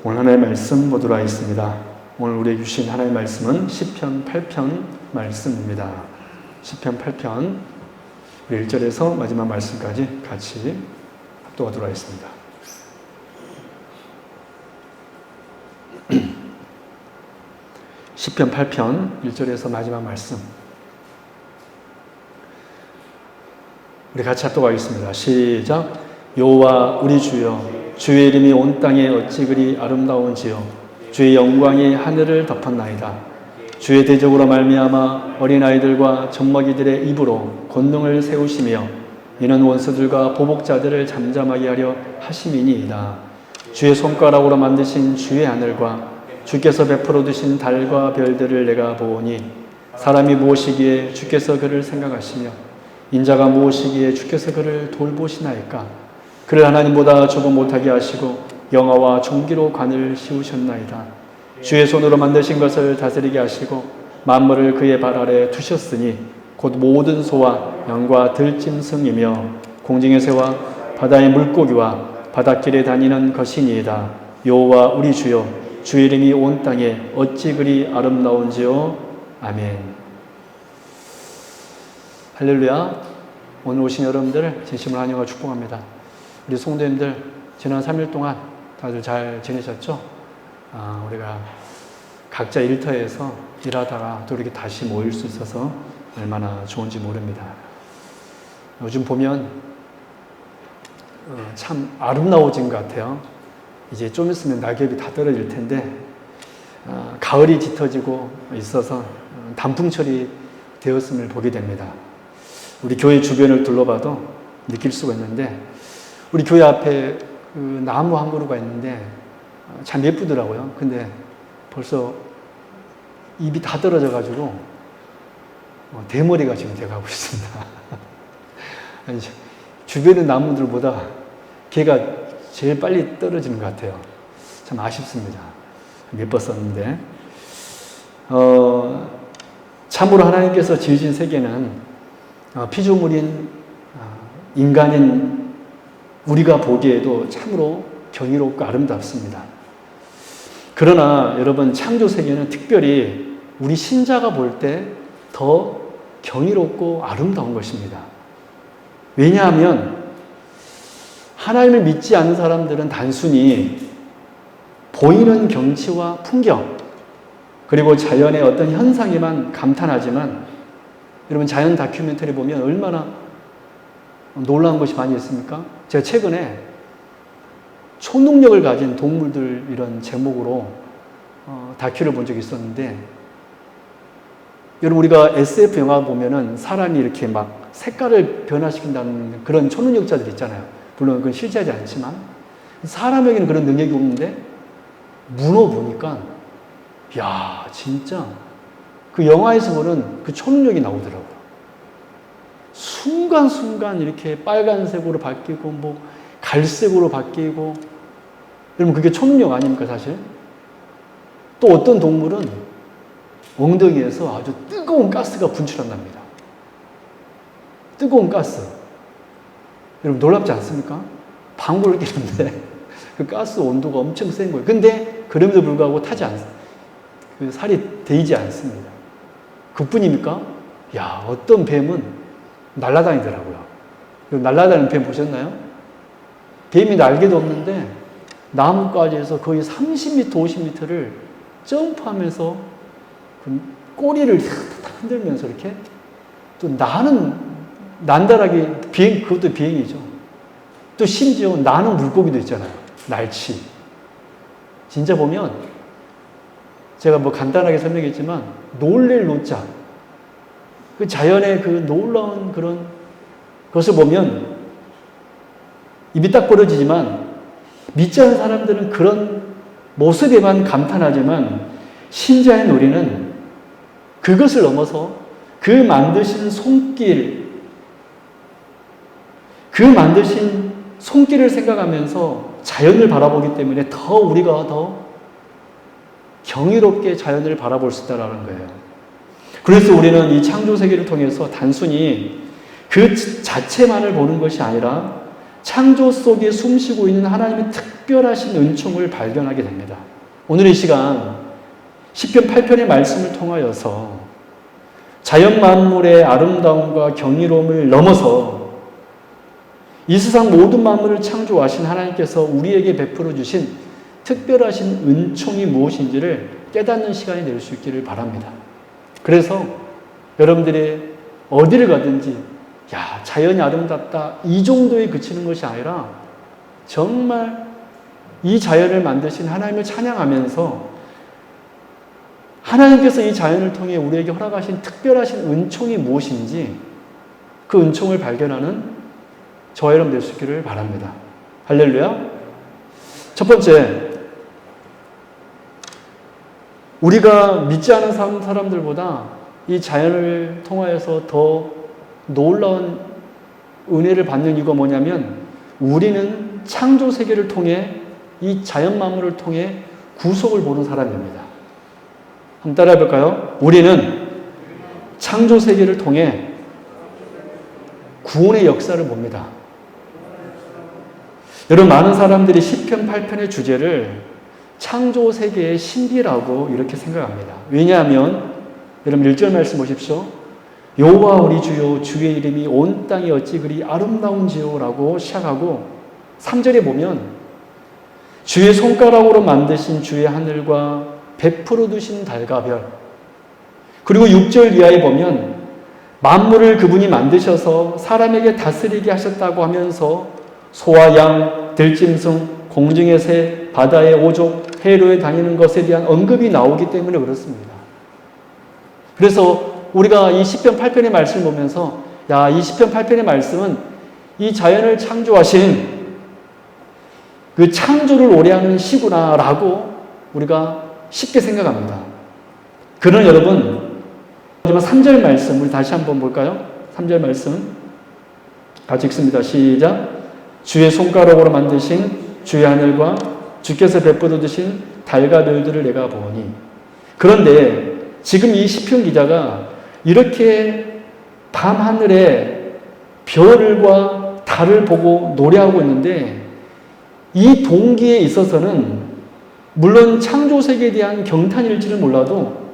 오늘 하나님의 말씀 보도록 하겠습니다. 오늘 우리에게 주신 하나님의 말씀은 시편 8편 말씀입니다. 시편 8편 우리 1절에서 마지막 말씀까지 같이 합독하도록 하겠습니다. 시편 8편 1절에서 마지막 말씀 우리 같이 합독하겠습니다. 시작. 여호와 우리 주여, 주의 이름이 온 땅에 어찌 그리 아름다운지요. 주의 영광이 하늘을 덮었나이다. 주의 대적으로 말미암아 어린아이들과 젖먹이들의 입으로 권능을 세우시며 이는 원수들과 보복자들을 잠잠하게 하려 하심이니이다. 주의 손가락으로 만드신 주의 하늘과 주께서 베풀어 두신 달과 별들을 내가 보오니 사람이 무엇이기에 주께서 그를 생각하시며 인자가 무엇이기에 주께서 그를 돌보시나이까. 그를 하나님보다 조금 못하게 하시고 영화와 종기로 관을 씌우셨나이다. 주의 손으로 만드신 것을 다스리게 하시고 만물을 그의 발 아래 두셨으니 곧 모든 소와 양과 들짐승이며 공중의 새와 바다의 물고기와 바닷길에 다니는 것이니이다. 여호와 우리 주여, 주의 이름이 온 땅에 어찌 그리 아름다운지요. 아멘. 할렐루야. 오늘 오신 여러분들을 진심으로 환영하고 축복합니다. 우리 성도님들 지난 3일 동안 다들 잘 지내셨죠? 우리가 각자 일터에서 일하다가 또 이렇게 다시 모일 수 있어서 얼마나 좋은지 모릅니다. 요즘 보면 참 아름다워진 것 같아요. 이제 좀 있으면 낙엽이 다 떨어질 텐데 가을이 짙어지고 있어서 단풍철이 되었음을 보게 됩니다. 우리 교회 주변을 둘러봐도 느낄 수가 있는데 우리 교회 앞에 그 나무 한 그루가 있는데 참 예쁘더라고요. 근데 벌써 잎이 다 떨어져가지고 대머리가 지금 돼가고 있습니다. 아니, 주변의 나무들보다 걔가 제일 빨리 떨어지는 것 같아요. 참 아쉽습니다. 예뻤었는데 참으로 하나님께서 지으신 세계는 피조물인 인간인 우리가 보기에도 참으로 경이롭고 아름답습니다. 그러나 여러분, 창조 세계는 특별히 우리 신자가 볼 때 더 경이롭고 아름다운 것입니다. 왜냐하면 하나님을 믿지 않는 사람들은 단순히 보이는 경치와 풍경 그리고 자연의 어떤 현상에만 감탄하지만 여러분, 자연 다큐멘터리 보면 얼마나 놀라운 것이 많이 있습니까? 제가 최근에 초능력을 가진 동물들 이런 제목으로 다큐를 본 적이 있었는데, 여러분, 우리가 SF 영화 보면은 사람이 이렇게 막 색깔을 변화시킨다는 그런 초능력자들 있잖아요. 물론 그건 실제하지 않지만 사람에게는 그런 능력이 없는데 문어 보니까 야, 진짜 그 영화에서 보는 그 초능력이 나오더라고요. 순간순간 이렇게 빨간색으로 바뀌고 뭐 갈색으로 바뀌고, 여러분 그게 초능력 아닙니까 사실? 또 어떤 동물은 엉덩이에서 아주 뜨거운 가스가 분출한답니다. 뜨거운 가스. 여러분 놀랍지 않습니까? 방구를 끼는데 그 가스 온도가 엄청 센 거예요. 근데 그럼에도 불구하고 타지 않습니다. 그 살이 데이지 않습니다. 그뿐입니까? 야, 어떤 뱀은 날아다니더라고요. 날아다니는 뱀 보셨나요? 뱀이 날개도 없는데 나뭇가지에서 거의 30m, 50m를 점프하면서 그 꼬리를 흔들면서 이렇게 또 나는 난다라게 비행, 그것도 비행이죠. 또 심지어 나는 물고기도 있잖아요. 날치. 진짜 보면 제가 뭐 간단하게 설명했지만 놀랄 노자. 그 자연의 그 놀라운 그런 것을 보면 입이 딱 벌어지지만 믿지 않는 사람들은 그런 모습에만 감탄하지만 신자인 우리는 그것을 넘어서 그 만드신 손길, 그 만드신 손길을 생각하면서 자연을 바라보기 때문에 더 우리가 더 경이롭게 자연을 바라볼 수 있다는 거예요. 그래서 우리는 이 창조 세계를 통해서 단순히 그 자체만을 보는 것이 아니라 창조 속에 숨쉬고 있는 하나님의 특별하신 은총을 발견하게 됩니다. 오늘 이 시간 시편 8편의 말씀을 통하여서 자연 만물의 아름다움과 경이로움을 넘어서 이 세상 모든 만물을 창조하신 하나님께서 우리에게 베풀어 주신 특별하신 은총이 무엇인지를 깨닫는 시간이 될 수 있기를 바랍니다. 그래서 여러분들이 어디를 가든지 야, 자연이 아름답다 이 정도에 그치는 것이 아니라 정말 이 자연을 만드신 하나님을 찬양하면서 하나님께서 이 자연을 통해 우리에게 허락하신 특별하신 은총이 무엇인지 그 은총을 발견하는 저와 여러분 될 수 있기를 바랍니다. 할렐루야. 첫 번째, 우리가 믿지 않은 사람들보다 이 자연을 통하여서 더 놀라운 은혜를 받는 이유가 뭐냐면 우리는 창조 세계를 통해 이 자연 만물을 통해 구속을 보는 사람입니다. 한번 따라해 볼까요? 우리는 창조 세계를 통해 구원의 역사를 봅니다. 여러분, 많은 사람들이 시편 8편의 주제를 창조 세계의 신비라고 이렇게 생각합니다. 왜냐하면 여러분 1절 말씀 보십시오. 여호와 우리 주여 주의 이름이 온 땅에 어찌 그리 아름다운지요 라고 시작하고 3절에 보면 주의 손가락으로 만드신 주의 하늘과 베풀어 두신 달과 별, 그리고 6절 이하에 보면 만물을 그분이 만드셔서 사람에게 다스리게 하셨다고 하면서 소와 양, 들짐승, 공중의 새, 바다의 오족, 해로에 다니는 것에 대한 언급이 나오기 때문에 그렇습니다. 그래서 우리가 이 시편 8편의 말씀을 보면서 야, 이 시편 8편의 말씀은 이 자연을 창조하신 그 창조를 오래하는 시구나 라고 우리가 쉽게 생각합니다. 그러나 여러분, 3절 말씀 우리 다시 한번 볼까요? 3절 말씀 같이 읽습니다. 시작. 주의 손가락으로 만드신 주의 하늘과 주께서 베풀어 주신 달과 별들을 내가 보니. 그런데 지금 이 시편 기자가 이렇게 밤하늘에 별과 달을 보고 노래하고 있는데 이 동기에 있어서는 물론 창조세계에 대한 경탄일지는 몰라도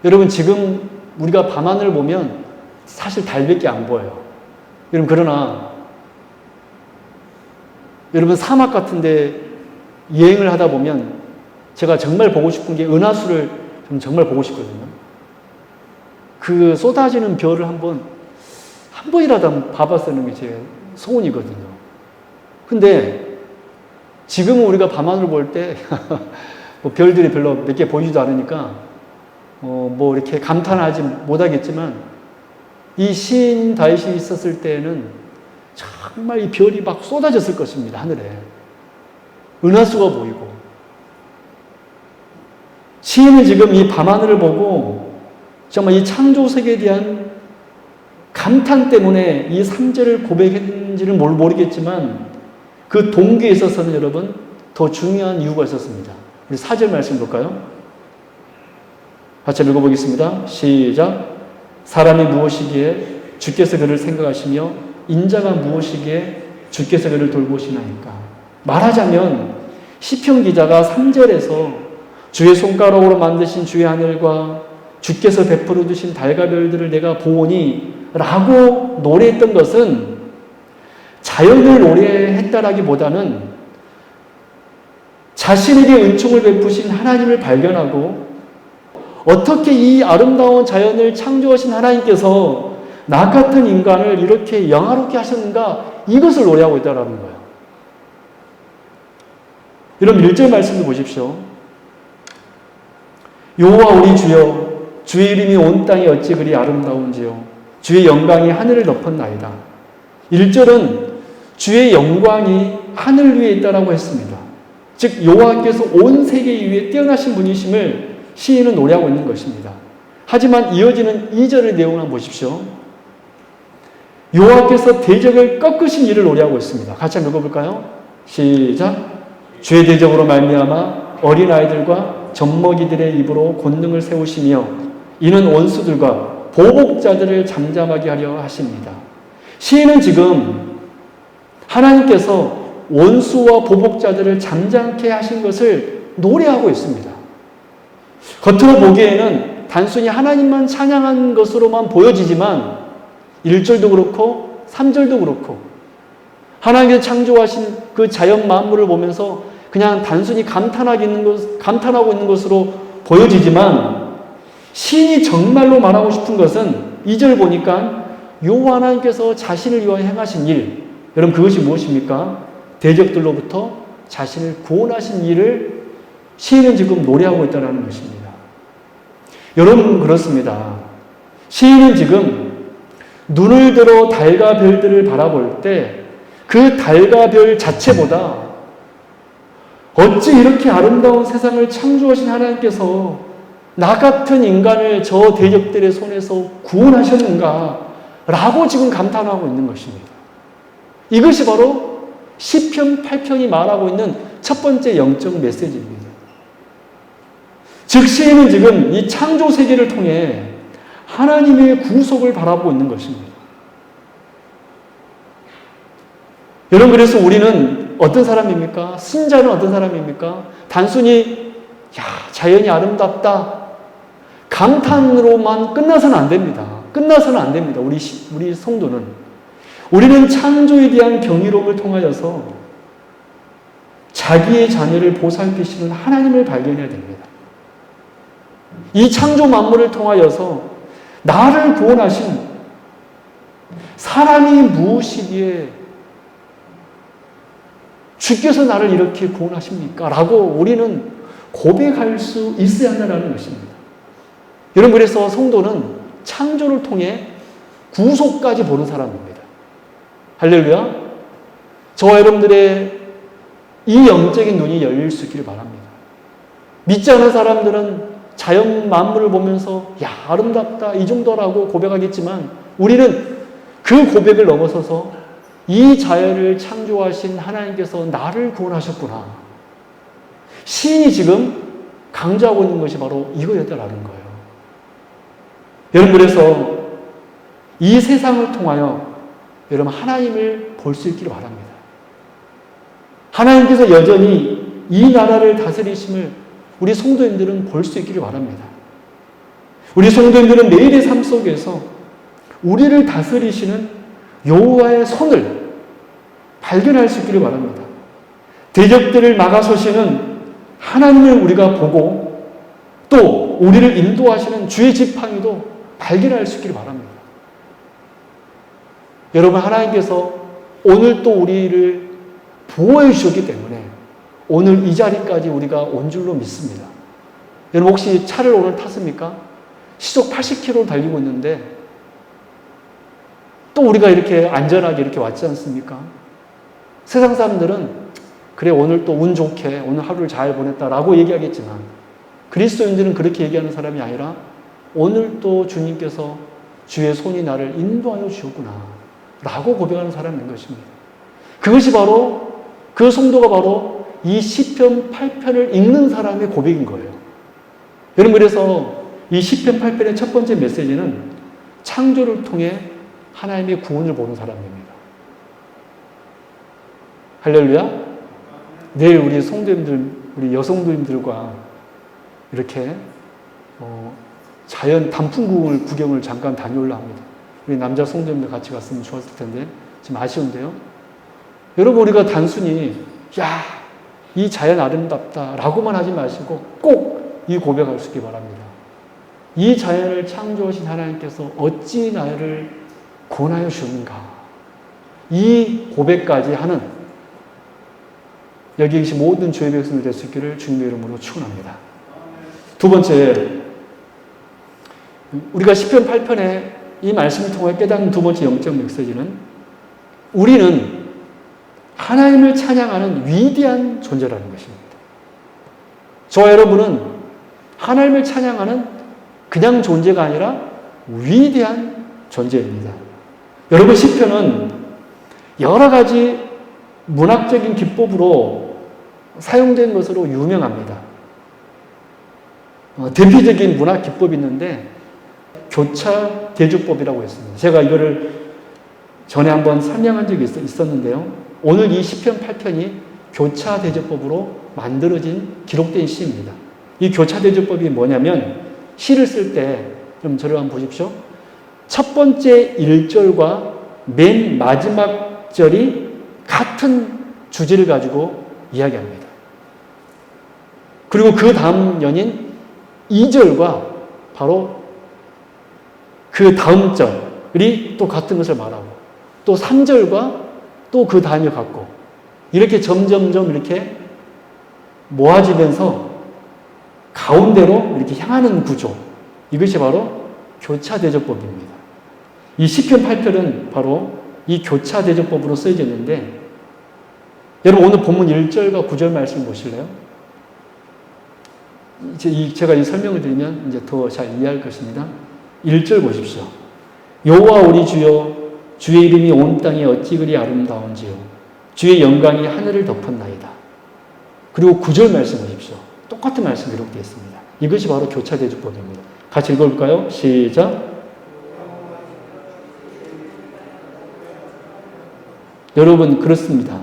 여러분 지금 우리가 밤하늘을 보면 사실 달밖에 안 보여요. 여러분 그러나 여러분 사막 같은데 여행을 하다 보면 제가 정말 보고 싶은 게 은하수를 정말 보고 싶거든요. 그 쏟아지는 별을 한 번이라도 봐봤다는 게 제 소원이거든요. 근데 지금은 우리가 밤하늘을 볼 때 뭐 별들이 별로 몇 개 보이지도 않으니까 뭐 이렇게 감탄하지 못하겠지만 이 시인 다윗이 있었을 때는 정말 이 별이 막 쏟아졌을 것입니다. 하늘에 은하수가 보이고 시인은 지금 이 밤하늘을 보고 정말 이 창조세계에 대한 감탄 때문에 이 3절을 고백했는지는 모르겠지만 그 동기에 있어서는 여러분 더 중요한 이유가 있었습니다. 우리 4절 말씀 볼까요? 같이 읽어보겠습니다. 시작. 사람이 무엇이기에 주께서 그를 생각하시며 인자가 무엇이기에 주께서 그를 돌보시나이까. 말하자면 시편 기자가 3절에서 주의 손가락으로 만드신 주의 하늘과 주께서 베풀어 주신 달과 별들을 내가 보오니 라고 노래했던 것은 자연을 노래했다라기보다는 자신에게 은총을 베푸신 하나님을 발견하고 어떻게 이 아름다운 자연을 창조하신 하나님께서 나 같은 인간을 이렇게 영화롭게 하셨는가 이것을 노래하고 있다는 거예요. 여러분 1절 말씀도 보십시오. 여호와 우리 주여 주의 이름이 온 땅에 어찌 그리 아름다운지요 주의 영광이 하늘을 덮었나이다. 1절은 주의 영광이 하늘 위에 있다라고 했습니다. 즉 여호와께서 온 세계 위에 뛰어나신 분이심을 시인은 노래하고 있는 것입니다. 하지만 이어지는 2절의 내용을 한번 보십시오. 여호와께서 대적을 꺾으신 일을 노래하고 있습니다. 같이 한번 읽어볼까요? 시작. 주의 대적으로 말미암아 어린아이들과 젖먹이들의 입으로 권능을 세우시며 이는 원수들과 보복자들을 잠잠하게 하려 하십니다. 시인은 지금 하나님께서 원수와 보복자들을 잠잠케 하신 것을 노래하고 있습니다. 겉으로 보기에는 단순히 하나님만 찬양한 것으로만 보여지지만 1절도 그렇고 3절도 그렇고 하나님께서 창조하신 그 자연 만물을 보면서 그냥 단순히 감탄하고 있는 것으로 보여지지만 시인이 정말로 말하고 싶은 것은 2절 보니까 여호와 하나님께서 자신을 위하여 행하신 일, 여러분 그것이 무엇입니까? 대적들로부터 자신을 구원하신 일을 시인은 지금 노래하고 있다는 것입니다. 여러분 그렇습니다. 시인은 지금 눈을 들어 달과 별들을 바라볼 때 그 달과 별 자체보다 어찌 이렇게 아름다운 세상을 창조하신 하나님께서 나 같은 인간을 저 대적들의 손에서 구원하셨는가 라고 지금 감탄하고 있는 것입니다. 이것이 바로 시편 8편이 말하고 있는 첫 번째 영적 메시지입니다. 즉 시인은 지금 이 창조 세계를 통해 하나님의 구속을 바라보고 있는 것입니다. 여러분 그래서 우리는 어떤 사람입니까? 신자는 어떤 사람입니까? 단순히 자연이 아름답다 감탄으로만 끝나서는 안 됩니다. 끝나서는 안 됩니다. 우리 성도는 우리는 창조에 대한 경이로움을 통하여서 자기의 자녀를 보살피시는 하나님을 발견해야 됩니다. 이 창조 만물을 통하여서 나를 구원하신 사람이 무엇이기에 주께서 나를 이렇게 구원하십니까? 라고 우리는 고백할 수 있어야 한다는 것입니다. 여러분 그래서 성도는 창조를 통해 구속까지 보는 사람입니다. 할렐루야. 저와 여러분들의 이 영적인 눈이 열릴 수 있기를 바랍니다. 믿지 않은 사람들은 자연 만물을 보면서 아름답다 이 정도라고 고백하겠지만 우리는 그 고백을 넘어서서 이 자연을 창조하신 하나님께서 나를 구원하셨구나. 시인이 지금 강조하고 있는 것이 바로 이거였다라는 거예요. 여러분 그래서 이 세상을 통하여 여러분 하나님을 볼 수 있기를 바랍니다. 하나님께서 여전히 이 나라를 다스리심을 우리 성도님들은 볼 수 있기를 바랍니다. 우리 성도님들은 매일의 삶 속에서 우리를 다스리시는 여호와의 손을 발견할 수 있기를 바랍니다. 대적들을 막아서시는 하나님을 우리가 보고 또 우리를 인도하시는 주의 지팡이도 발견할 수 있기를 바랍니다. 여러분 하나님께서 오늘 또 우리를 보호해 주셨기 때문에 오늘 이 자리까지 우리가 온 줄로 믿습니다. 여러분 혹시 차를 오늘 탔습니까? 시속 80km 달리고 있는데 또 우리가 이렇게 안전하게 이렇게 왔지 않습니까? 세상 사람들은 그래 오늘 또 운 좋게 오늘 하루를 잘 보냈다라고 얘기하겠지만 그리스도인들은 그렇게 얘기하는 사람이 아니라 오늘 또 주님께서 주의 손이 나를 인도하여 주었구나 라고 고백하는 사람인 것입니다. 그것이 바로 그 성도가 바로 이 시편 8편을 읽는 사람의 고백인 거예요. 여러분 그래서 이 시편 8편의 첫 번째 메시지는 창조를 통해 하나님의 구원을 보는 사람입니다. 할렐루야. 내일 우리 성도님들, 우리 여성도님들과 이렇게 자연 단풍궁을 구경을 잠깐 다녀오려 합니다. 우리 남자 성도님들 같이 갔으면 좋았을 텐데 지금 아쉬운데요. 여러분 우리가 단순히 이 자연 아름답다 라고만 하지 마시고 꼭 이 고백할 수 있기 바랍니다. 이 자연을 창조하신 하나님께서 어찌 나를 구원하여 주는가. 이 고백까지 하는 여기 계신 모든 주의 백성들 될 수 있기를 주님의 이름으로 축원합니다. 두 번째, 우리가 시편 8편에 이 말씀을 통해 깨닫는 두 번째 영적 메시지는 우리는 하나님을 찬양하는 위대한 존재라는 것입니다. 저와 여러분은 하나님을 찬양하는 그냥 존재가 아니라 위대한 존재입니다. 여러분 시편은 여러 가지 문학적인 기법으로 사용된 것으로 유명합니다. 대표적인 문학 기법이 있는데 교차 대주법이라고 했습니다. 제가 이거를 전에 한번 설명한 적이 있었는데요. 오늘 이 시편 8편이 교차대조법으로 만들어진 기록된 시입니다. 이 교차대조법이 뭐냐면 시를 쓸 때 좀 저를 한번 보십시오. 첫 번째 1절과 맨 마지막 절이 같은 주제를 가지고 이야기합니다. 그리고 그 다음 연인 2절과 바로 그 다음 절이 또 같은 것을 말하고 또 3절과 또 그 다음이 같고 이렇게 점점점 이렇게 모아지면서 가운데로 이렇게 향하는 구조, 이것이 바로 교차대조법입니다. 이 시편 8편은 바로 이 교차대조법으로 쓰여졌는데 여러분 오늘 본문 1절과 9절 말씀 보실래요? 제가 이 설명을 드리면 이제 더 잘 이해할 것입니다. 1절 보십시오. 여호와 우리 주여 주의 이름이 온 땅에 어찌 그리 아름다운지요 주의 영광이 하늘을 덮었나이다. 그리고 9절 말씀 보십시오. 똑같은 말씀 기록되어 있습니다. 이것이 바로 교차대조법입니다. 같이 읽어볼까요? 시작. 여러분 그렇습니다.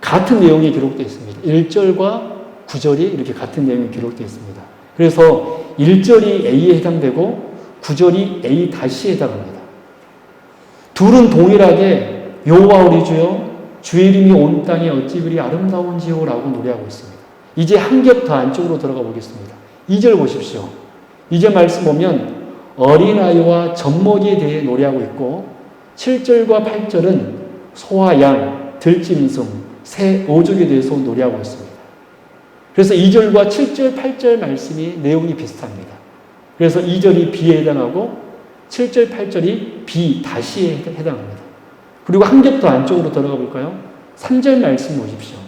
같은 내용이 기록되어 있습니다. 1절과 9절이 이렇게 같은 내용이 기록되어 있습니다. 그래서 1절이 A에 해당되고 9절이 A 다시에 해당합니다. 둘은 동일하게 여호와 우리 주여 주의 이름이 온 땅에 어찌 그리 아름다운지요 라고 노래하고 있습니다. 이제 한 겹 더 안쪽으로 들어가 보겠습니다. 2절 보십시오. 2절 말씀 보면 어린아이와 젖먹이에 대해 노래하고 있고 7절과 8절은 소와 양, 들짐승, 새, 오족에 대해서 노래하고 있습니다. 그래서 2절과 7절, 8절 말씀이 내용이 비슷합니다. 그래서 2절이 비에 해당하고 7절, 8절이 비 다시에 해당합니다. 그리고 한 겹 더 안쪽으로 들어가 볼까요? 3절 말씀 보십시오.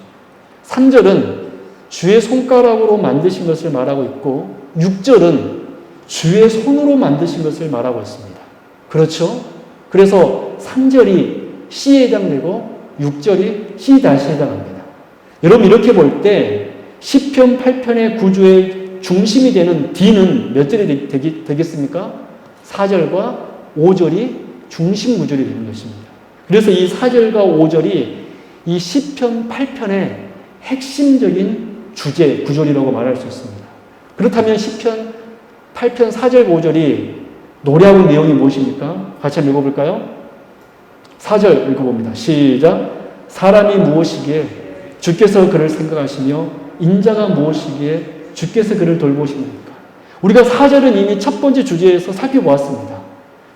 3절은 주의 손가락으로 만드신 것을 말하고 있고 6절은 주의 손으로 만드신 것을 말하고 있습니다. 그렇죠? 그래서 3절이 C에 해당되고 6절이 C 다시에 해당합니다. 여러분 이렇게 볼 때 시편 8편의 구조의 중심이 되는 D는 몇 절이 되겠습니까? 4절과 5절이 중심 구절이 되는 것입니다. 그래서 이 4절과 5절이 이 시편 8편의 핵심적인 주제, 구절이라고 말할 수 있습니다. 그렇다면 시편 8편 4절, 5절이 노래하는 내용이 무엇입니까? 같이 한번 읽어볼까요? 4절 읽어봅니다. 시작. 사람이 무엇이기에 주께서 그를 생각하시며 인자가 무엇이기에 주께서 그를 돌보십니까? 우리가 4절은 이미 첫 번째 주제에서 살펴보았습니다.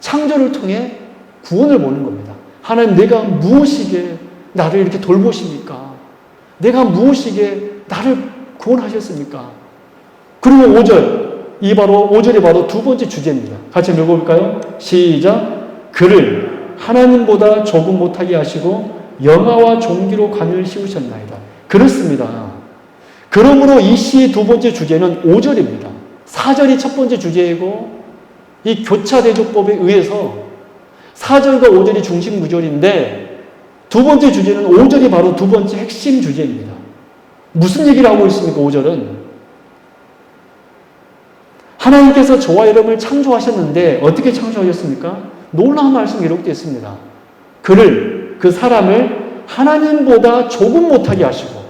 창조를 통해 구원을 보는 겁니다. 하나님 내가 무엇이기에 나를 이렇게 돌보십니까? 내가 무엇이기에 나를 구원하셨습니까? 그리고 5절, 이 바로 5절이 바로 두 번째 주제입니다. 같이 읽어볼까요? 시작. 그를 하나님보다 조금 못하게 하시고 영화와 종기로 관을 씌우셨나이다. 그렇습니다. 그러므로 이 시의 두 번째 주제는 5절입니다. 4절이 첫 번째 주제이고 이 교차대조법에 의해서 4절과 5절이 중심 구절인데 두 번째 주제는 5절이 바로 두 번째 핵심 주제입니다. 무슨 얘기를 하고 있습니까? 5절은 하나님께서 저와 여러분을 창조하셨는데 어떻게 창조하셨습니까? 놀라운 말씀이 기록되어 있습니다. 그 사람을 하나님보다 조금 못하게 하시고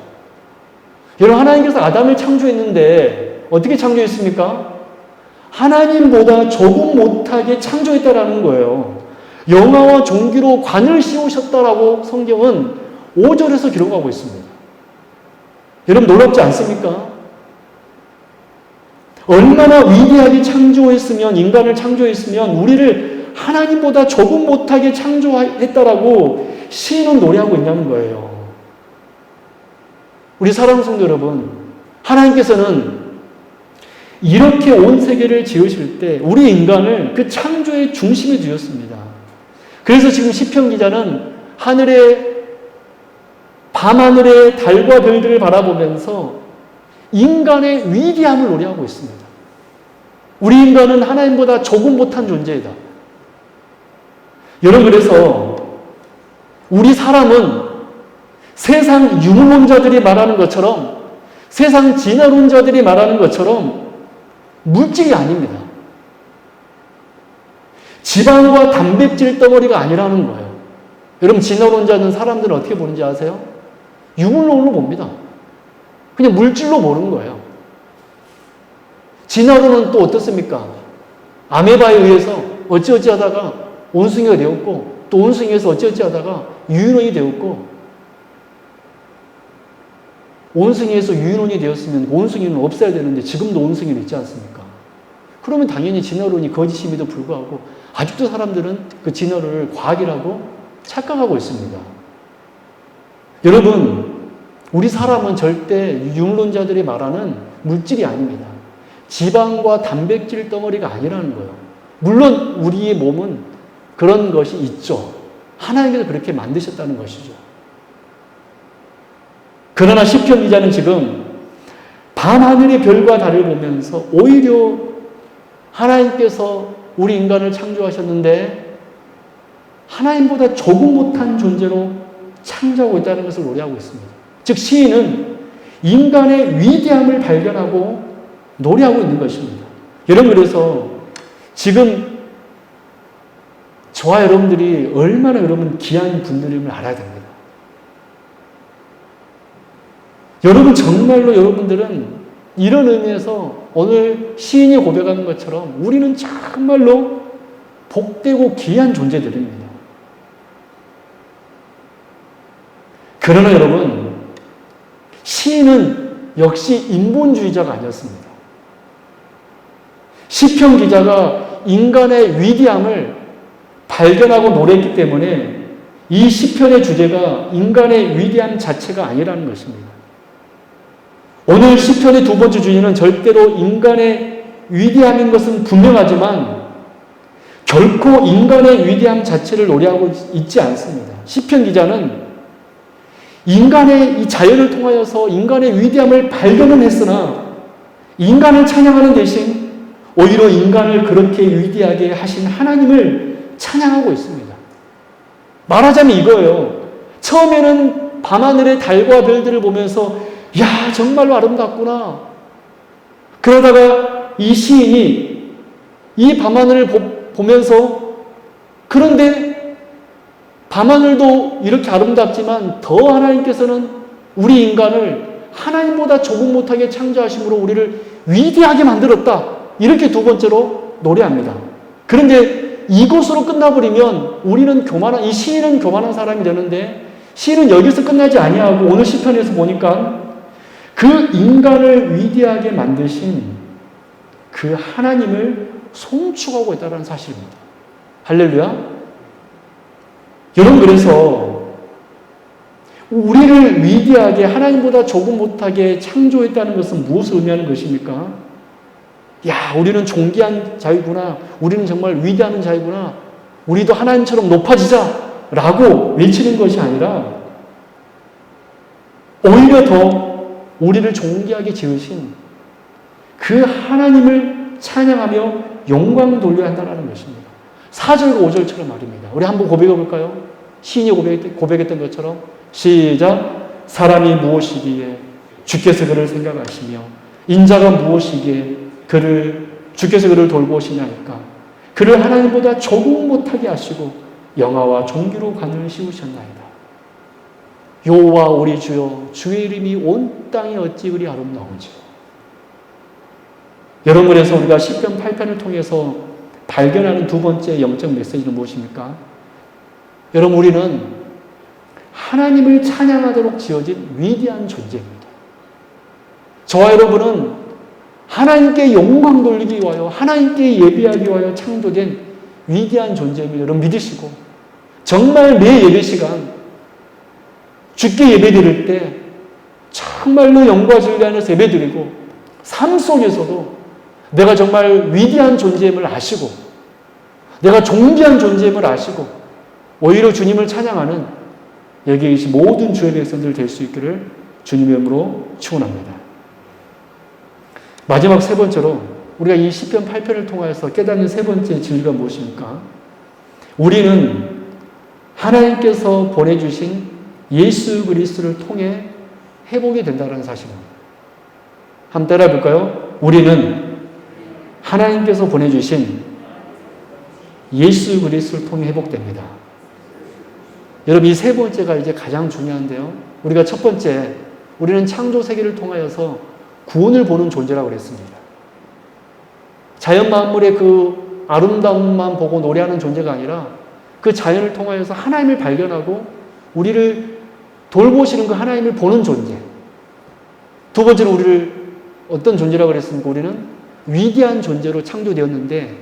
여러분 하나님께서 아담을 창조했는데 어떻게 창조했습니까? 하나님보다 조금 못하게 창조했다라는 거예요. 영화와 종기로 관을 씌우셨다라고 성경은 5절에서 기록하고 있습니다. 여러분 놀랍지 않습니까? 얼마나 위대하게 창조했으면 인간을 창조했으면 우리를 하나님보다 조금 못하게 창조했다라고 시인은 노래하고 있냐는 거예요. 우리 사랑하는 성도 여러분, 하나님께서는 이렇게 온 세계를 지으실 때 우리 인간을 그 창조의 중심에 두셨습니다. 그래서 지금 시편 기자는 밤하늘의 달과 별들을 바라보면서 인간의 위대함을 노래하고 있습니다. 우리 인간은 하나님보다 조금 못한 존재이다. 여러분 그래서 우리 사람은 세상 유물론자들이 말하는 것처럼 세상 진화론자들이 말하는 것처럼 물질이 아닙니다. 지방과 단백질 덩어리가 아니라는 거예요. 여러분, 진화론자는 사람들은 어떻게 보는지 아세요? 유물론으로 봅니다. 그냥 물질로 보는 거예요. 진화론은 또 어떻습니까? 아메바에 의해서 어찌어찌 하다가 원숭이가 되었고, 또 원숭이에서 어찌어찌 하다가 유인원이 되었고, 원숭이에서 유인원이 되었으면 원숭이는 없어야 되는데 지금도 원숭이는 있지 않습니까? 그러면 당연히 진화론이 거짓임에도 불구하고 아직도 사람들은 그 진화론을 과학이라고 착각하고 있습니다. 여러분, 우리 사람은 절대 유물론자들이 말하는 물질이 아닙니다. 지방과 단백질 덩어리가 아니라는 거예요. 물론 우리의 몸은 그런 것이 있죠. 하나님께서 그렇게 만드셨다는 것이죠. 그러나 시편 기자는 지금 밤하늘의 별과 달을 보면서 오히려 하나님께서 우리 인간을 창조하셨는데 하나님보다 조금 못한 존재로 창조하고 있다는 것을 노래하고 있습니다. 즉 시인은 인간의 위대함을 발견하고 노래하고 있는 것입니다. 여러분, 그래서 지금 저와 여러분들이 얼마나 여러분 귀한 분들임을 알아야 됩니다. 여러분, 정말로 여러분들은 이런 의미에서 오늘 시인이 고백하는 것처럼 우리는 정말로 복되고 귀한 존재들입니다. 그러나 여러분, 시인은 역시 인본주의자가 아니었습니다. 시편 기자가 인간의 위대함을 발견하고 노래했기 때문에 이 시편의 주제가 인간의 위대함 자체가 아니라는 것입니다. 오늘 시편의 두 번째 주제는 절대로 인간의 위대함인 것은 분명하지만 결코 인간의 위대함 자체를 노래하고 있지 않습니다. 시편 기자는 인간의 이 자연을 통하여서 인간의 위대함을 발견은 했으나 인간을 찬양하는 대신 오히려 인간을 그렇게 위대하게 하신 하나님을 찬양하고 있습니다. 말하자면 이거예요. 처음에는 밤하늘의 달과 별들을 보면서 야, 정말로 아름답구나. 그러다가 이 시인이 이 밤하늘을 보면서 그런데 밤하늘도 이렇게 아름답지만 더 하나님께서는 우리 인간을 하나님보다 조금 못하게 창조하심으로 우리를 위대하게 만들었다. 이렇게 두 번째로 노래합니다. 그런데 이것으로 끝나버리면 우리는 교만한, 이 시인은 교만한 사람이 되는데 시인은 여기서 끝나지 아니하고 오늘 시편에서 보니까 그 인간을 위대하게 만드신 그 하나님을 송축하고 있다는 사실입니다. 할렐루야. 여러분, 그래서 우리를 위대하게 하나님보다 조금 못하게 창조했다는 것은 무엇을 의미하는 것입니까? 야, 우리는 존귀한 자유구나. 우리는 정말 위대한 자유구나. 우리도 하나님처럼 높아지자 라고 외치는 것이 아니라 오히려 더 우리를 존귀하게 지으신 그 하나님을 찬양하며 영광 돌려야 한다는 것입니다. 4절과 5절처럼 말입니다. 우리 한번 고백해 볼까요? 시인이 고백했던 것처럼 시작. 사람이 무엇이기에 주께서 그를 생각하시며 인자가 무엇이기에 주께서 그를 돌보시냐니까. 그를 하나님보다 조금 못하게 하시고 영화와 종기로 관을 씌우셨나이다. 여호와 우리 주여, 주의 이름이 온 땅에 어찌 그리 아름다운지요. 여러분, 그래서 우리가 시편 8편을 통해서 발견하는 두 번째 영적 메시지는 무엇입니까? 여러분, 우리는 하나님을 찬양하도록 지어진 위대한 존재입니다. 저와 여러분은 하나님께 영광 돌리기 위하여, 하나님께 예배하기 위하여 창조된 위대한 존재임을 여러분 믿으시고, 정말 매 예배 시간 주께 예배 드릴 때 정말로 영과 진리 안에서 예배 드리고 삶 속에서도 내가 정말 위대한 존재임을 아시고 내가 존귀한 존재임을 아시고 오히려 주님을 찬양하는 여기 계신 모든 주의 백성들 될 수 있기를 주님의 이름으로 축원합니다. 마지막 세 번째로 우리가 이 시편 8편을 통해서 깨닫는 세 번째 진리가 무엇입니까? 우리는 하나님께서 보내주신 예수 그리스도를 통해 회복이 된다는 사실입니다. 한번 따라해 볼까요? 우리는 하나님께서 보내주신 예수 그리스도를 통해 회복됩니다. 여러분 이 세 번째가 이제 가장 중요한데요. 우리가 첫 번째, 우리는 창조 세계를 통하여서 구원을 보는 존재라고 그랬습니다. 자연 만물의 그 아름다움만 보고 노래하는 존재가 아니라 그 자연을 통하여서 하나님을 발견하고 우리를 돌보시는 그 하나님을 보는 존재. 두 번째로 우리를 어떤 존재라고 그랬습니까? 우리는 위대한 존재로 창조되었는데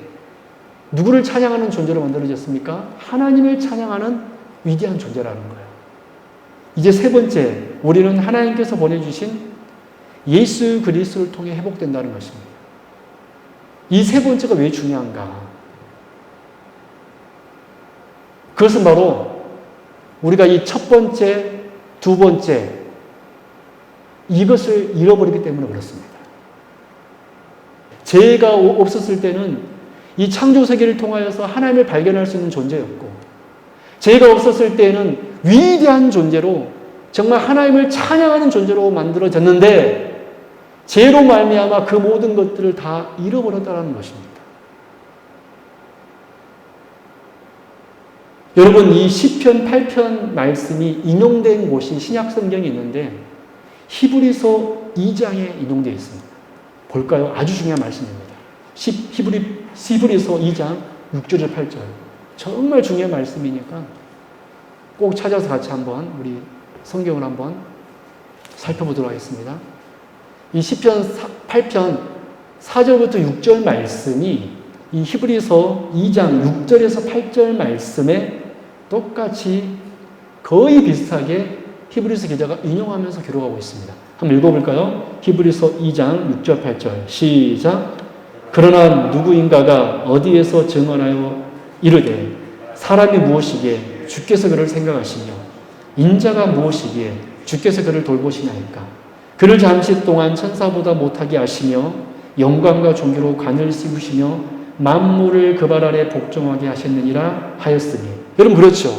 누구를 찬양하는 존재로 만들어졌습니까? 하나님을 찬양하는 위대한 존재라는 거예요. 이제 세 번째, 우리는 하나님께서 보내주신 예수 그리스도를 통해 회복된다는 것입니다. 이 세 번째가 왜 중요한가? 그것은 바로 우리가 이 첫 번째, 두 번째 이것을 잃어버리기 때문에 그렇습니다. 죄가 없었을 때는 이 창조 세계를 통하여서 하나님을 발견할 수 있는 존재였고, 죄가 없었을 때는 위대한 존재로 정말 하나님을 찬양하는 존재로 만들어졌는데 죄로 말미암아 그 모든 것들을 다 잃어버렸다는 것입니다. 여러분 이 시편 8편 말씀이 인용된 곳이 신약 성경에 있는데 히브리서 2장에 인용되어 있습니다. 볼까요? 아주 중요한 말씀입니다. 히브리서 2장 6절에서 8절. 정말 중요한 말씀이니까 꼭 찾아서 같이 한번 우리 성경을 한번 살펴보도록 하겠습니다. 이 시편 8편 4절부터 6절 말씀이 이 히브리서 2장 6절에서 8절 말씀에 똑같이 거의 비슷하게 히브리서 기자가 인용하면서 기록하고 있습니다. 한번 읽어볼까요? 히브리서 2장 6절 8절 시작. 그러나 누구인가가 어디에서 증언하여 이르되 사람이 무엇이기에 주께서 그를 생각하시며 인자가 무엇이기에 주께서 그를 돌보시나이까. 그를 잠시 동안 천사보다 못하게 하시며 영광과 존귀로 관을 씌우시며 만물을 그 발 아래 복종하게 하셨느니라 하였으니. 여러분 그렇죠.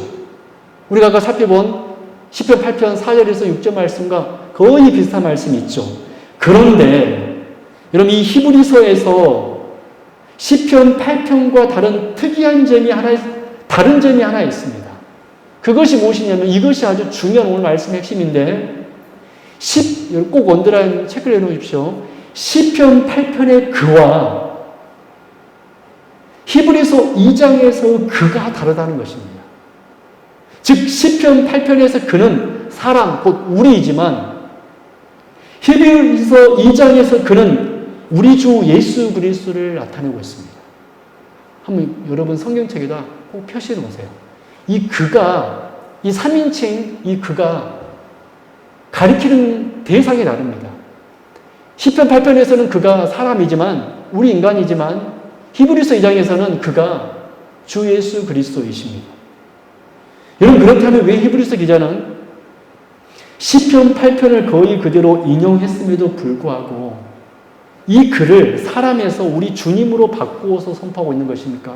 우리가 아까 살펴본 시편 8편 4절에서 6절 말씀과 거의 비슷한 말씀이 있죠. 그런데 여러분 이 히브리서에서 시편 8편과 다른 특이한 다른 점이 하나 있습니다. 그것이 무엇이냐면 이것이 아주 중요한 오늘 말씀의 핵심인데 꼭 원드라인 체크를 해놓으십시오. 시편 8편의 그와 히브리서 2장에서 그가 다르다는 것입니다. 즉 시편 8편에서 그는 사람 곧 우리이지만 히브리서 2장에서 그는 우리 주 예수 그리스도를 나타내고 있습니다. 한번 여러분 성경책에다 꼭 표시해 놓으세요. 이 그가, 이 3인칭 이 그가 가리키는 대상이 다릅니다. 시편 8편에서는 그가 사람이지만 우리 인간이지만 히브리서 2장에서는 그가 주 예수 그리스도이십니다. 여러분 그렇다면 왜 히브리서 기자는 시편 8편을 거의 그대로 인용했음에도 불구하고 이 글을 사람에서 우리 주님으로 바꾸어서 선포하고 있는 것입니까?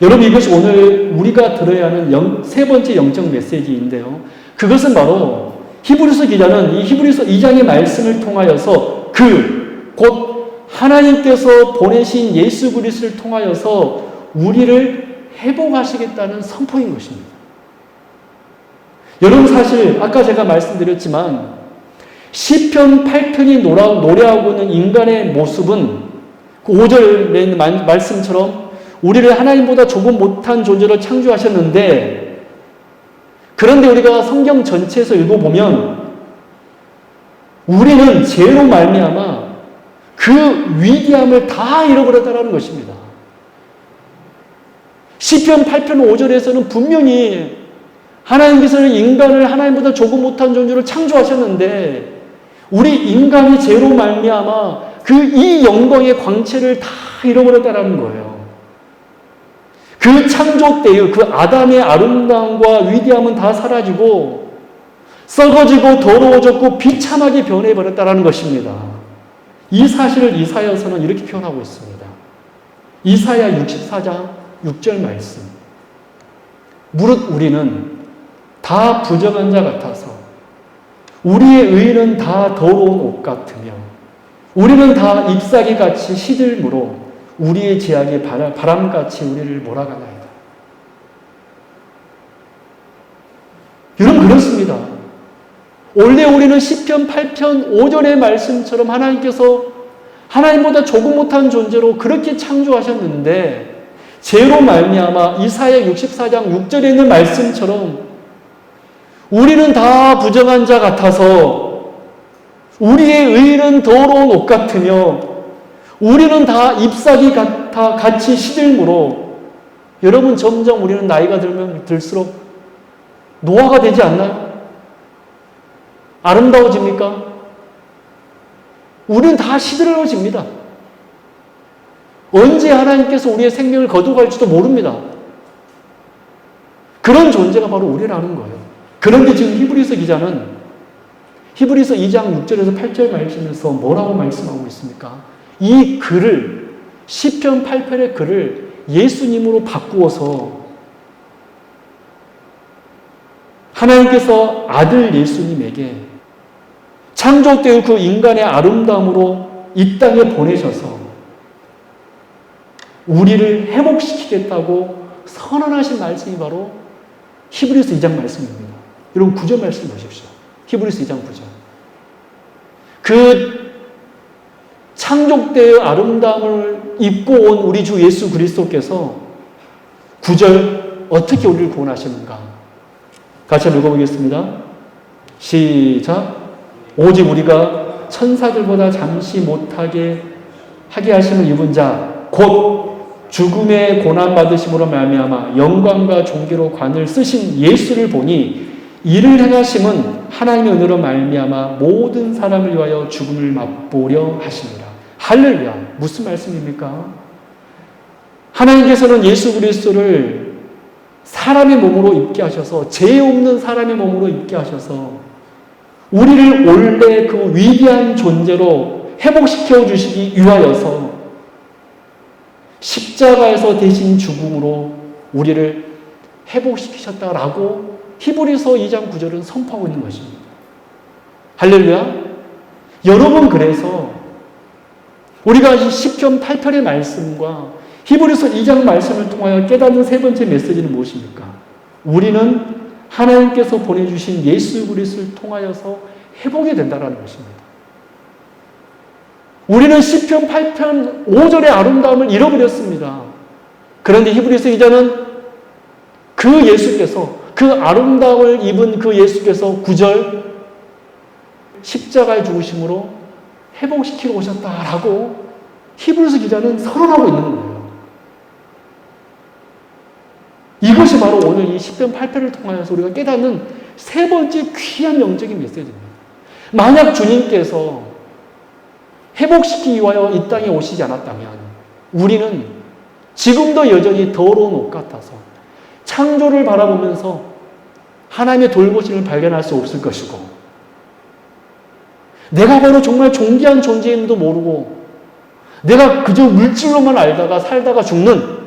여러분 이것이 오늘 우리가 들어야 하는 세 번째 영적 메시지인데요. 그것은 바로 히브리서 기자는 이 히브리서 2장의 말씀을 통하여서 곧 하나님께서 보내신 예수 그리스도를 통하여서 우리를 회복하시겠다는 선포인 것입니다. 여러분 사실 아까 제가 말씀드렸지만 시편 8편이 노래하고 있는 인간의 모습은 그 5절 말씀처럼 우리를 하나님보다 조금 못한 존재로 창조하셨는데 그런데 우리가 성경 전체에서 읽어보면 우리는 죄로 말미암아 그 위대함을 다 잃어버렸다는 것입니다. 시편 8편 5절에서는 분명히 하나님께서는 인간을 하나님보다 조금 못한 존재로 창조하셨는데 우리 인간이 죄로 말미암아 이 영광의 광채를 다 잃어버렸다는 거예요. 그 창조 때의 그 아담의 아름다움과 위대함은 다 사라지고 썩어지고 더러워졌고 비참하게 변해버렸다는 것입니다. 이 사실을 이사야서는 이렇게 표현하고 있습니다. 이사야 64장 6절 말씀. 무릇 우리는 다 부정한 자 같아서 우리의 의는 다 더러운 옷 같으며 우리는 다 잎사귀같이 시들므로 우리의 재앙이 바람같이 우리를 몰아가나이다. 그렇습니다. 원래 우리는 시편 8편 5절의 말씀처럼 하나님께서 하나님보다 조금 못한 존재로 그렇게 창조하셨는데 죄로 말미암아 이사야 64장 6절에 있는 말씀처럼 우리는 다 부정한 자 같아서 우리의 의는 더러운 옷 같으며 우리는 다 잎사귀 같아 같이 시들므로 여러분 점점 우리는 나이가 들면 들수록 노화가 되지 않나요? 아름다워집니까? 우리는 다 시들어집니다. 언제 하나님께서 우리의 생명을 거두갈지도 모릅니다. 그런 존재가 바로 우리라는 거예요. 그런데 지금 히브리서 기자는 히브리서 2장 6절에서 8절 말씀에서 뭐라고 말씀하고 있습니까? 이 글을 시편 8편의 글을 예수님으로 바꾸어서 하나님께서 아들 예수님에게 창조 때의 그 인간의 아름다움으로 이 땅에 보내셔서 우리를 회복시키겠다고 선언하신 말씀이 바로 히브리서 2장 말씀입니다. 여러분 9절 말씀 보십시오. 히브리서 2장 9절. 그 창조 때의 아름다움을 입고 온 우리 주 예수 그리스도께서 9절 어떻게 우리를 구원하시는가? 같이 읽어보겠습니다. 시작. 오직 우리가 천사들보다 잠시 못하게 하게 하심을 입은 자 곧 죽음의 고난 받으심으로 말미암아 영광과 존귀로 관을 쓰신 예수를 보니 이를 행하심은 하나님의 은혜로 말미암아 모든 사람을 위하여 죽음을 맛보려 하시니라. 할렐루야. 무슨 말씀입니까? 하나님께서는 예수 그리스도를 사람의 몸으로 입게 하셔서 죄 없는 사람의 몸으로 입게 하셔서 우리를 원래 그 위대한 존재로 회복시켜 주시기 위하여서 십자가에서 대신 죽음으로 우리를 회복시키셨다라고 히브리서 2장 9절은 선포하고 있는 것입니다. 할렐루야. 여러분 그래서 우리가 이 시편 8편의 말씀과 히브리서 2장 말씀을 통하여 깨닫는 세 번째 메시지는 무엇입니까? 우리는 하나님께서 보내주신 예수 그리스도를 통하여서 회복이 된다는 것입니다. 우리는 시편 8편 5절의 아름다움을 잃어버렸습니다. 그런데 히브리서 2장은 그 예수께서 그 아름다움을 입은 그 예수께서 9절 십자가의 죽으심으로 회복시키러 오셨다라고 히브리서 기자는 선언하고 있는 거예요. 이것이 바로 오늘 이 시편 8편을 통하여서 우리가 깨닫는 세 번째 귀한 영적인 메시지입니다. 만약 주님께서 회복시키기 위하여 이 땅에 오시지 않았다면 우리는 지금도 여전히 더러운 옷 같아서 창조를 바라보면서 하나님의 돌보심을 발견할 수 없을 것이고 내가 바로 정말 존귀한 존재임도 모르고 내가 그저 물질로만 알다가 살다가 죽는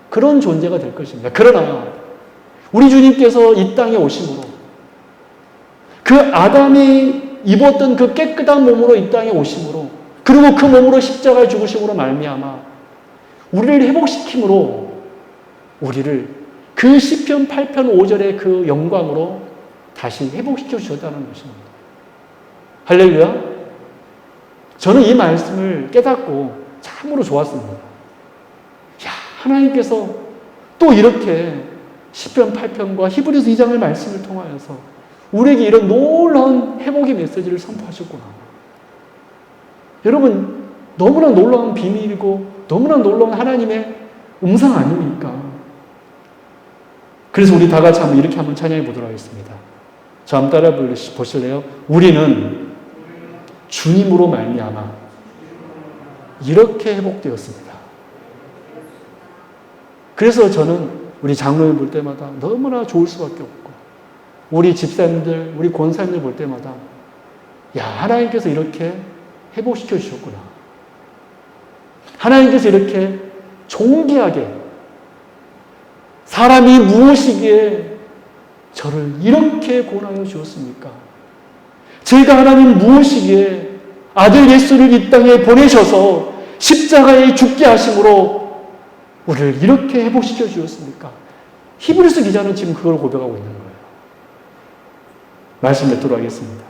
그런 존재가 될 것입니다. 그러나 우리 주님께서 이 땅에 오심으로 그 아담이 입었던 그 깨끗한 몸으로 이 땅에 오심으로 그리고 그 몸으로 십자가에 죽으심으로 말미암아 우리를 회복시킴으로 우리를 그 시편 8편 5절의 그 영광으로 다시 회복시켜 주셨다는 것입니다. 할렐루야. 저는 이 말씀을 깨닫고 참으로 좋았습니다. 야, 하나님께서 또 이렇게 시편 8편과 히브리서 2장의 말씀을 통하여서 우리에게 이런 놀라운 회복의 메시지를 선포하셨구나. 여러분 너무나 놀라운 비밀이고 너무나 놀라운 하나님의 음성 아닙니까? 그래서 우리 다 같이 한번 이렇게 한번 찬양해 보도록 하겠습니다. 저 한번 따라 보실래요? 우리는 주님으로 말미암아 이렇게 회복되었습니다. 그래서 저는 우리 장로님 볼 때마다 너무나 좋을 수밖에 없고 우리 집사님들, 우리 권사님들 볼 때마다 야, 하나님께서 이렇게 회복시켜 주셨구나. 하나님께서 이렇게 존귀하게 사람이 무엇이기에 저를 이렇게 구원하여 주었습니까? 제가 하나님 무엇이기에 아들 예수를 이 땅에 보내셔서 십자가에 죽게 하심으로 우리를 이렇게 회복시켜 주었습니까? 히브리서 기자는 지금 그걸 고백하고 있는 거예요. 말씀 뵙도록 하겠습니다.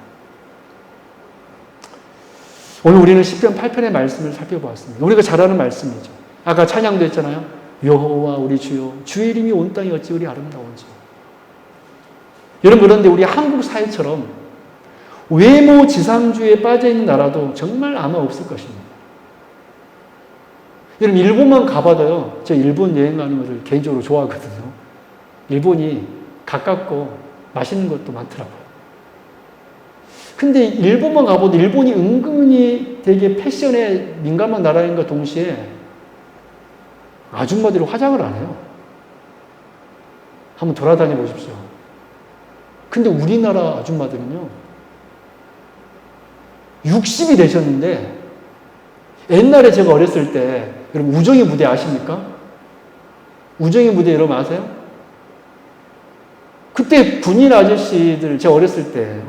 오늘 우리는 시편 8편의 말씀을 살펴보았습니다. 우리가 잘 아는 말씀이죠. 아까 찬양도 했잖아요. 여호와 우리 주여 주의 이름이 온 땅에 어찌 그리 아름다운지. 여러분, 그런데 우리 한국 사회처럼 외모 지상주의에 빠져있는 나라도 정말 아마 없을 것입니다. 여러분, 일본만 가봐도요, 저 일본 여행하는 것을 개인적으로 좋아하거든요. 일본이 가깝고 맛있는 것도 많더라고요. 근데 일본만 가봐도 일본이 은근히 되게 패션에 민감한 나라인과 동시에 아줌마들이 화장을 안 해요. 한번 돌아다녀 보십시오. 근데 우리나라 아줌마들은요, 60이 되셨는데, 옛날에 제가 어렸을 때, 여러분, 우정의 무대 아십니까? 우정의 무대 여러분 아세요? 그때 군인 아저씨들, 제가 어렸을 때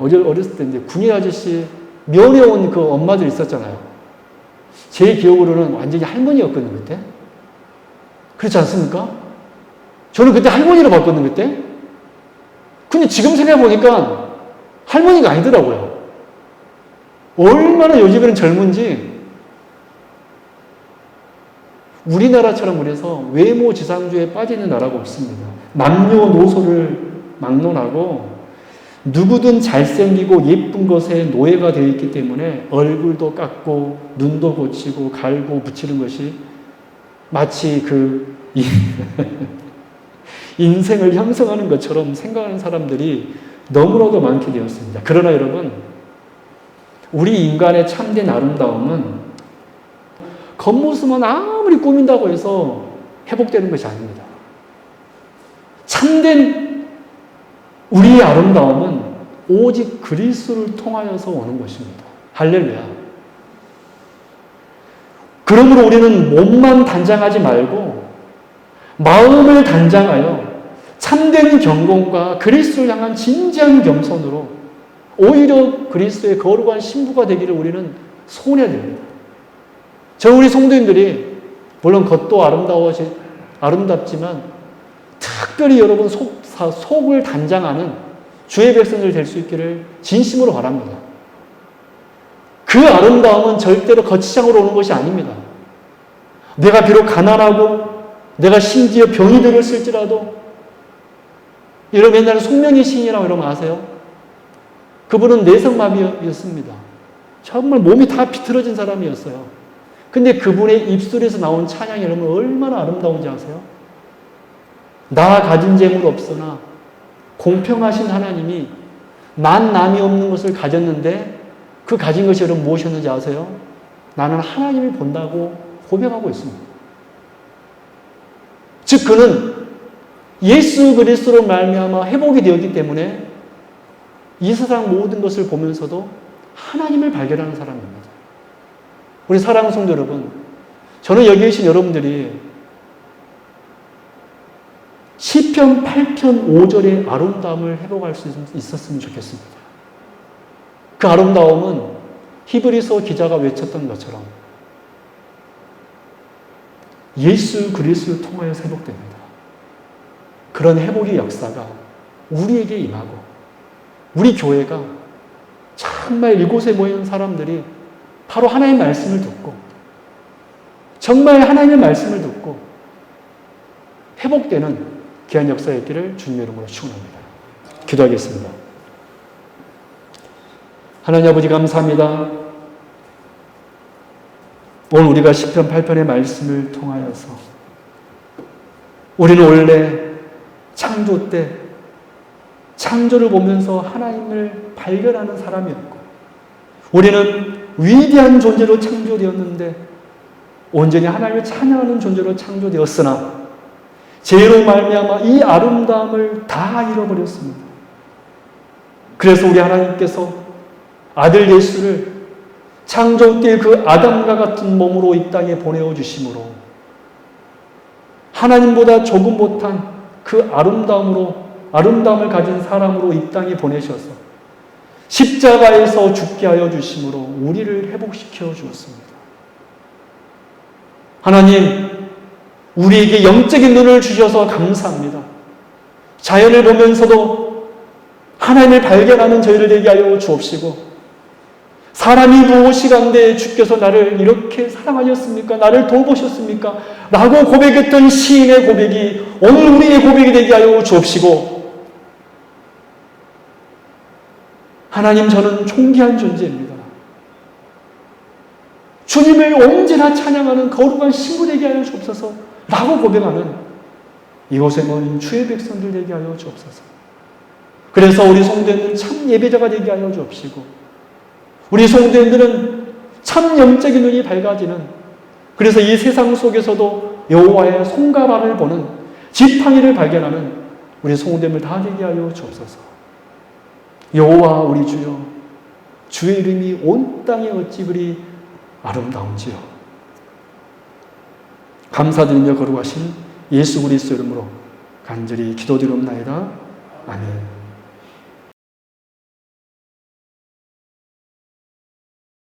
이제 군인 아저씨 면회 온 그 엄마들 있었잖아요. 제 기억으로는 완전히 할머니였거든요, 그때. 그렇지 않습니까? 저는 그때 할머니로 봤거든요, 그때. 근데 지금 생각해보니까 할머니가 아니더라고요. 얼마나 요즘에는 젊은지. 우리나라처럼 그래서 외모 지상주의에 빠지는 나라가 없습니다. 남녀노소를 막론하고 누구든 잘생기고 예쁜 것에 노예가 되어 있기 때문에 얼굴도 깎고 눈도 고치고 갈고 붙이는 것이 마치 그 인생을 형성하는 것처럼 생각하는 사람들이 너무나도 많게 되었습니다. 그러나 여러분, 우리 인간의 참된 아름다움은 겉모습만 아무리 꾸민다고 해서 회복되는 것이 아닙니다. 참된 우리의 아름다움은 오직 그리스도를 통하여서 오는 것입니다. 할렐루야. 그러므로 우리는 몸만 단장하지 말고 마음을 단장하여 참된 경건과 그리스도를 향한 진지한 겸손으로 오히려 그리스도의 거룩한 신부가 되기를 우리는 소원해야 됩니다. 우리 성도님들이 물론 겉도 아름답지만 특별히 여러분 속을 단장하는 주의 백성들 될 수 있기를 진심으로 바랍니다. 그 아름다움은 절대로 거치장으로 오는 것이 아닙니다. 내가 비록 가난하고 내가 심지어 병이 들었을지라도, 여러분 옛날에 송명희 시인이라고 여러분 아세요? 그분은 내성마비였습니다. 정말 몸이 다 비틀어진 사람이었어요. 근데 그분의 입술에서 나온 찬양이 여러분 얼마나 아름다운지 아세요? 나 가진 재물 없으나 공평하신 하나님이 난 남이 없는 것을 가졌는데 그 가진 것이 여러분 무엇이었는지 아세요? 나는 하나님을 본다고 고백하고 있습니다. 즉 그는 예수 그리스도로 말미암아 회복이 되었기 때문에 이 세상 모든 것을 보면서도 하나님을 발견하는 사람입니다. 우리 사랑하는 성도 여러분, 저는 여기 계신 여러분들이 시편 8편 5절의 아름다움을 회복할 수 있었으면 좋겠습니다. 그 아름다움은 히브리서 기자가 외쳤던 것처럼 예수 그리스도를 통하여서 회복됩니다. 그런 회복의 역사가 우리에게 임하고 우리 교회가 정말 이곳에 모인 사람들이 바로 하나님의 말씀을 듣고 정말 하나님의 말씀을 듣고 회복되는 귀한 역사였기를 주님의 이름으로 축원합니다. 기도하겠습니다. 하나님 아버지 감사합니다. 오늘 우리가 시편 8편의 말씀을 통하여서 우리는 원래 창조 때 창조를 보면서 하나님을 발견하는 사람이었고 우리는 위대한 존재로 창조되었는데 온전히 하나님을 찬양하는 존재로 창조되었으나 죄로 말미암아 이 아름다움을 다 잃어버렸습니다. 그래서 우리 하나님께서 아들 예수를 창조 때 그 아담과 같은 몸으로 이 땅에 보내어 주심으로 하나님보다 조금 못한 그 아름다움을 가진 사람으로 이 땅에 보내셔서 십자가에서 죽게 하여 주심으로 우리를 회복시켜 주었습니다. 하나님, 우리에게 영적인 눈을 주셔서 감사합니다. 자연을 보면서도 하나님을 발견하는 저희를 되게 하여 주옵시고, 사람이 무엇이간데 주께서 나를 이렇게 사랑하셨습니까? 나를 도우셨습니까? 라고 고백했던 시인의 고백이 오늘 우리의 고백이 되게 하여 주옵시고, 하나님, 저는 존귀한 존재입니다. 주님을 언제나 찬양하는 거룩한 신부 되게 하여 주옵소서 라고 고백하는 이곳에 모인 주의 백성들 되게 하여 주옵소서. 그래서 우리 성도님들은 참 예배자가 되게 하여 주옵시고, 우리 성도님들은 참 영적인 눈이 밝아지는, 그래서 이 세상 속에서도 여호와의 손가락을 보는 지팡이를 발견하는 우리 성도님을 다 되게 하여 주옵소서. 여호와 우리 주여, 주의 이름이 온 땅에 어찌 그리 아름다운지요. 감사드리며 거룩하신 예수 그리스도 이름으로 간절히 기도드리옵나이다. 아멘.